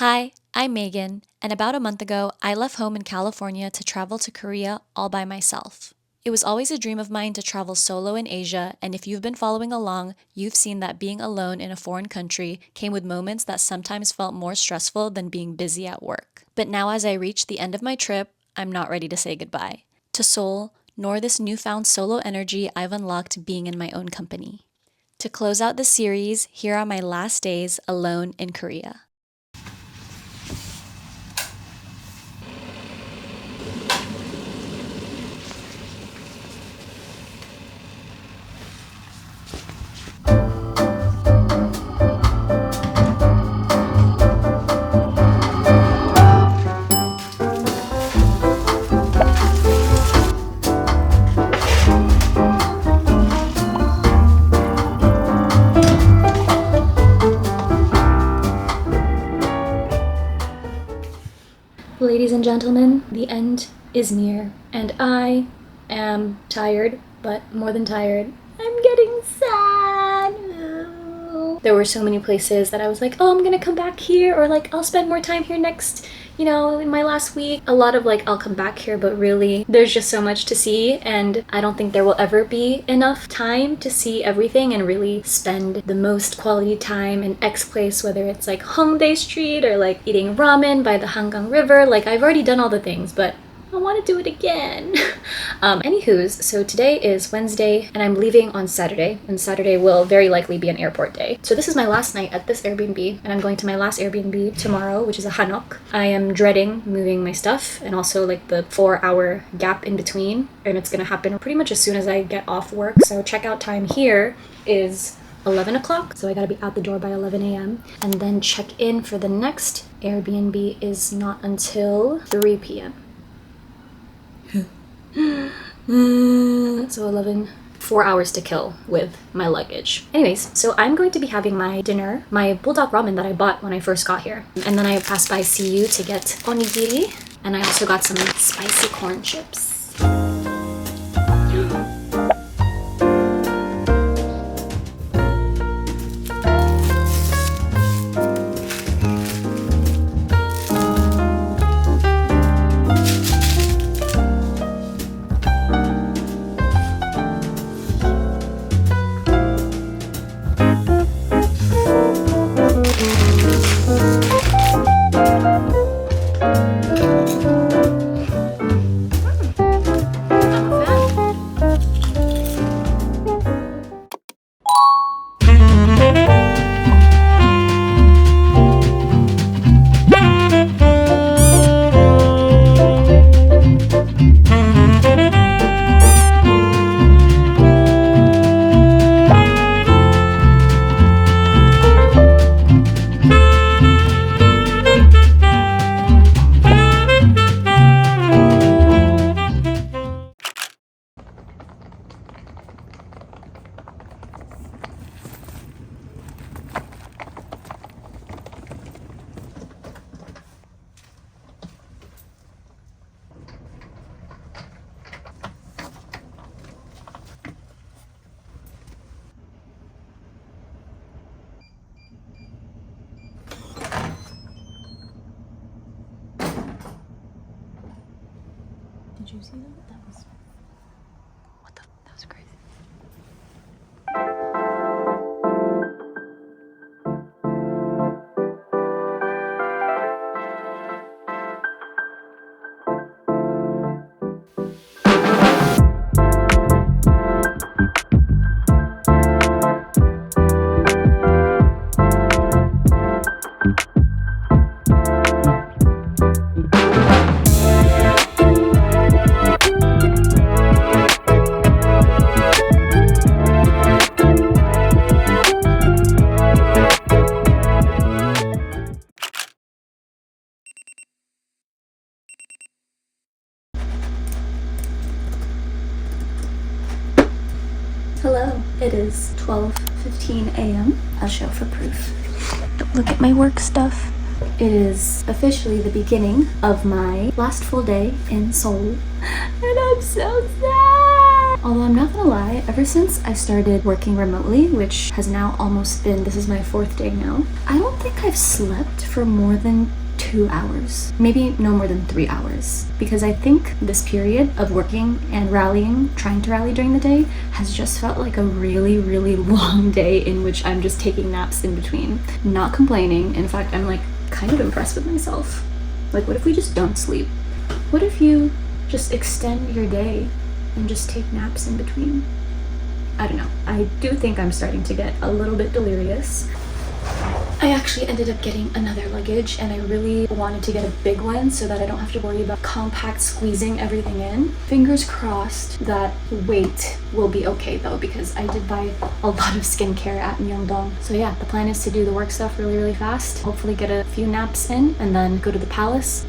Hi, I'm Megan, and about a month ago, I left home in California to travel to Korea all by myself. It was always a dream of mine to travel solo in Asia, and if you've been following along, you've seen that being alone in a foreign country came with moments that sometimes felt more stressful than being busy at work. But now as I reach the end of my trip, I'm not ready to say goodbye to Seoul, nor this newfound solo energy I've unlocked being in my own company. To close out the series, here are my last days alone in Korea. Ladies and gentlemen, the end is near, and I am tired, but more than tired, I'm getting sad. There were so many places that I was like, oh, I'm gonna come back here, or like, I'll spend more time here next, in my last week. A lot of like, I'll come back here, but really, there's just so much to see, and I don't think there will ever be enough time to see everything and really spend the most quality time in X place, whether it's like Hongdae Street or like eating ramen by the Hangang River. Like, I've already done all the things, but I want to do it again. Anywho's, so today is Wednesday and I'm leaving on Saturday, and Saturday will very likely be an airport day. So this is my last night at this Airbnb, and I'm going to my last Airbnb tomorrow, which is a Hanok. I am dreading moving my stuff and also like the 4-hour gap in between, and it's gonna happen pretty much as soon as I get off work. So checkout time here is 11 o'clock, so I gotta be out the door by 11 a.m. And then check-in for the next Airbnb is not until 3 p.m. So 4 hours to kill with my luggage. Anyways, so I'm going to be having my dinner, my bulldog ramen that I bought when I first got here. And then I passed by soooo to get onigiri, and I also got some spicy corn chips. Did you see that? That was crazy. Hello, it is 12:15 a.m. I'll show for proof. Look at my work stuff. It is officially the beginning of my last full day in Seoul, and I'm so sad. Although I'm not gonna lie, ever since I started working remotely, which has now almost been, this is my 4th day now, I don't think I've slept for more than 2 hours. Maybe no more than 3 hours. Because I think this period of working and rallying, trying to rally during the day, has just felt like a really, really long day in which I'm just taking naps in between. Not complaining. In fact, I'm like kind of impressed with myself. Like, what if we just don't sleep? What if you just extend your day and just take naps in between? I don't know. I do think I'm starting to get a little bit delirious. I actually ended up getting another luggage, and I really wanted to get a big one so that I don't have to worry about compact squeezing everything in. Fingers crossed that weight will be okay though, because I did buy a lot of skincare at Myeongdong. So yeah, the plan is to do the work stuff really, really fast. Hopefully get a few naps in and then go to the palace.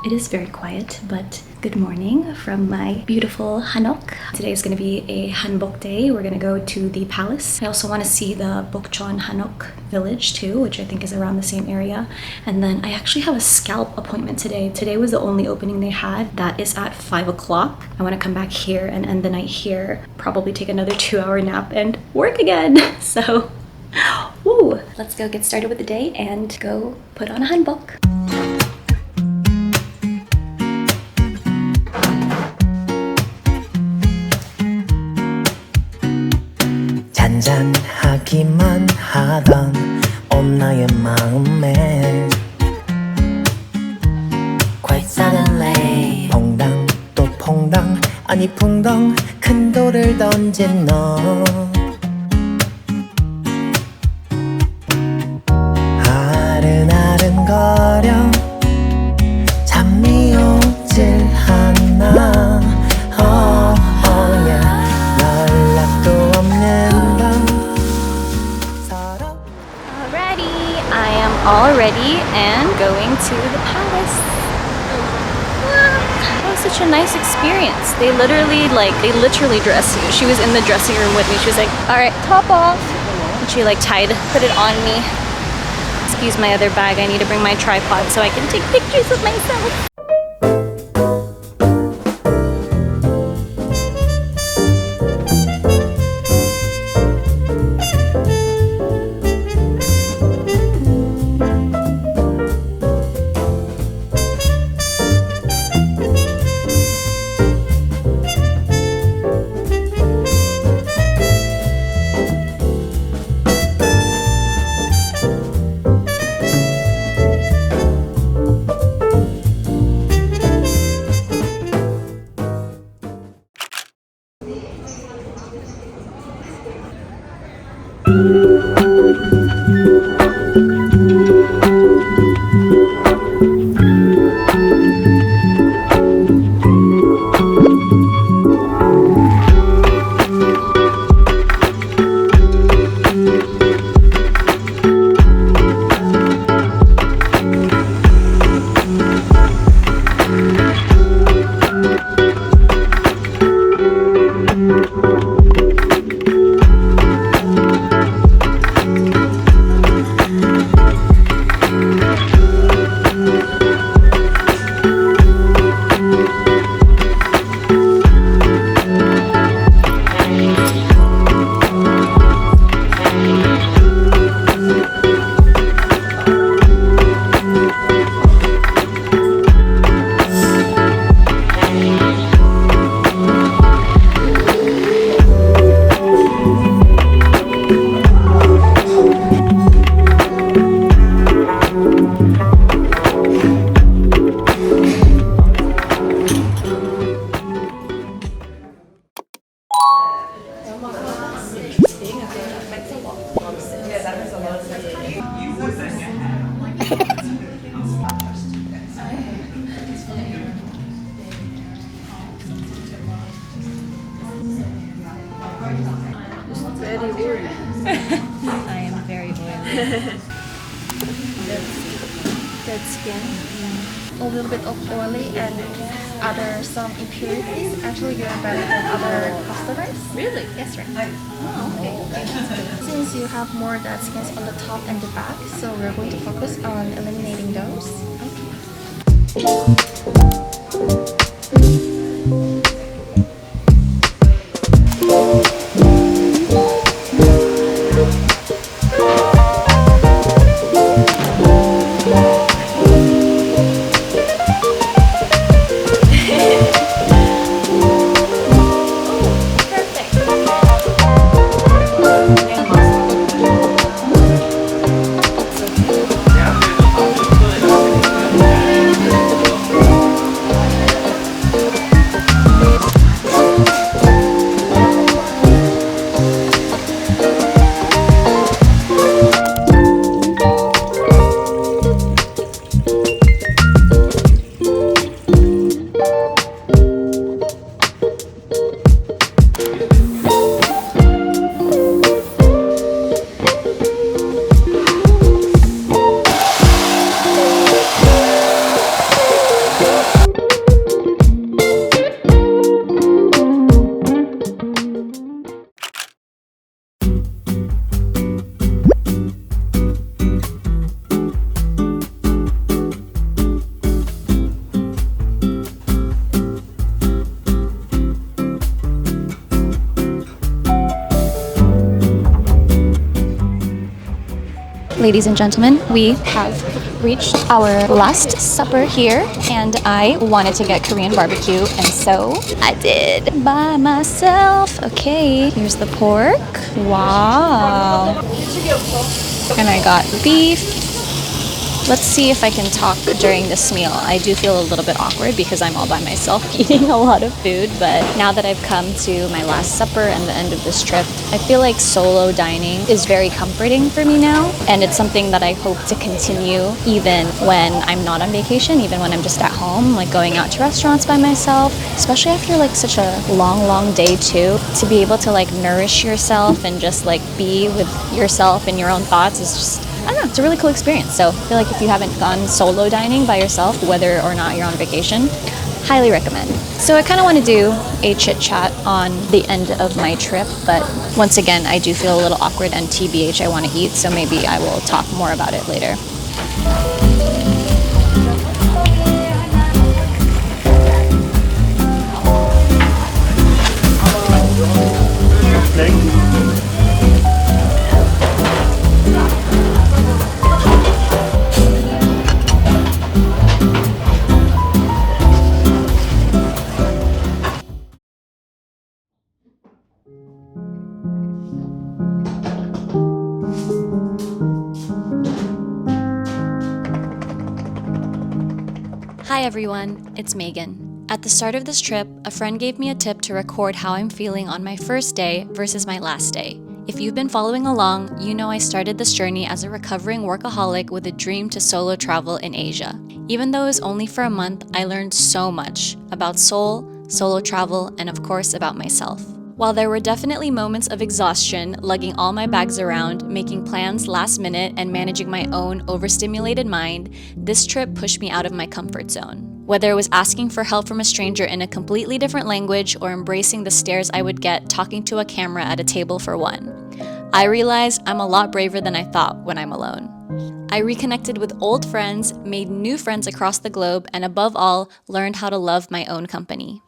It is very quiet, but good morning from my beautiful Hanok. Today is going to be a Hanbok day. We're going to go to the palace. I also want to see the Bukchon Hanok village too, which I think is around the same area. And then I actually have a scalp appointment today. Today was the only opening they had. That is at 5 o'clock. I want to come back here and end the night here, probably take another 2-hour nap and work again. So, woo! Let's go get started with the day and go put on a Hanbok. 잔잔하기만 하던 온 나의 마음에 Quite suddenly 퐁당 또 퐁당 아니 풍덩 큰 돌을 던진 너 아른아른거려 잠이 오질 않아 연락도 없는 I am all ready and going to the palace. That was such a nice experience. They literally dressed me. She was in the dressing room with me. She was like, all right, top off. And she like put it on me. Excuse my other bag. I need to bring my tripod so I can take pictures of myself. I am very oily. Dead skin. A little bit of oily and some impurities. Actually, you're better than other customers. Really? Yes, right. Oh, okay. Since you have more dead skins on the top and the back, so we're going to focus on eliminating those. Okay. Ladies and gentlemen, we have reached our last supper here, and I wanted to get Korean barbecue, and so I did by myself. Okay, here's the pork. Wow. And I got beef. Let's see if I can talk during this meal. I do feel a little bit awkward because I'm all by myself eating a lot of food, but now that I've come to my last supper and the end of this trip, I feel like solo dining is very comforting for me now, and it's something that I hope to continue even when I'm not on vacation, even when I'm just at home, like going out to restaurants by myself, especially after like such a long day too. To be able to like nourish yourself and just like be with yourself and your own thoughts is just, I don't know, it's a really cool experience. So I feel like if you haven't gone solo dining by yourself, whether or not you're on vacation, highly recommend. So I kind of want to do a chit chat on the end of my trip, but once again, I do feel a little awkward and TBH, I want to eat, so maybe I will talk more about it later. Hi everyone, it's Megan. At the start of this trip, a friend gave me a tip to record how I'm feeling on my first day versus my last day. If you've been following along, you know I started this journey as a recovering workaholic with a dream to solo travel in Asia. Even though it was only for a month, I learned so much about Seoul, solo travel, and of course about myself. While there were definitely moments of exhaustion, lugging all my bags around, making plans last minute, and managing my own overstimulated mind, this trip pushed me out of my comfort zone. Whether it was asking for help from a stranger in a completely different language or embracing the stares I would get talking to a camera at a table for one, I realized I'm a lot braver than I thought when I'm alone. I reconnected with old friends, made new friends across the globe, and above all, learned how to love my own company.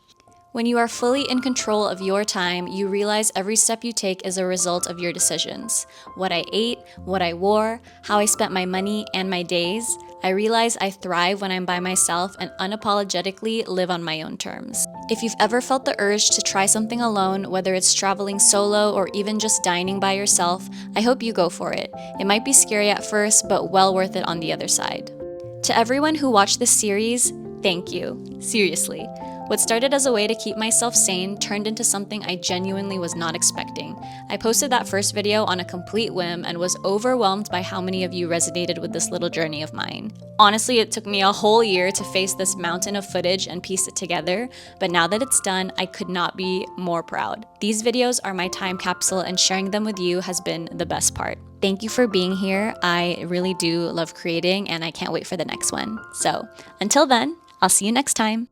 When you are fully in control of your time, you realize every step you take is a result of your decisions. What I ate, what I wore, how I spent my money and my days. I realize I thrive when I'm by myself and unapologetically live on my own terms. If you've ever felt the urge to try something alone, whether it's traveling solo or even just dining by yourself, I hope you go for it. It might be scary at first, but well worth it on the other side. To everyone who watched this series, thank you. Seriously. What started as a way to keep myself sane turned into something I genuinely was not expecting. I posted that first video on a complete whim and was overwhelmed by how many of you resonated with this little journey of mine. Honestly, it took me a whole year to face this mountain of footage and piece it together, but now that it's done, I could not be more proud. These videos are my time capsule, and sharing them with you has been the best part. Thank you for being here. I really do love creating, and I can't wait for the next one. So, until then, I'll see you next time.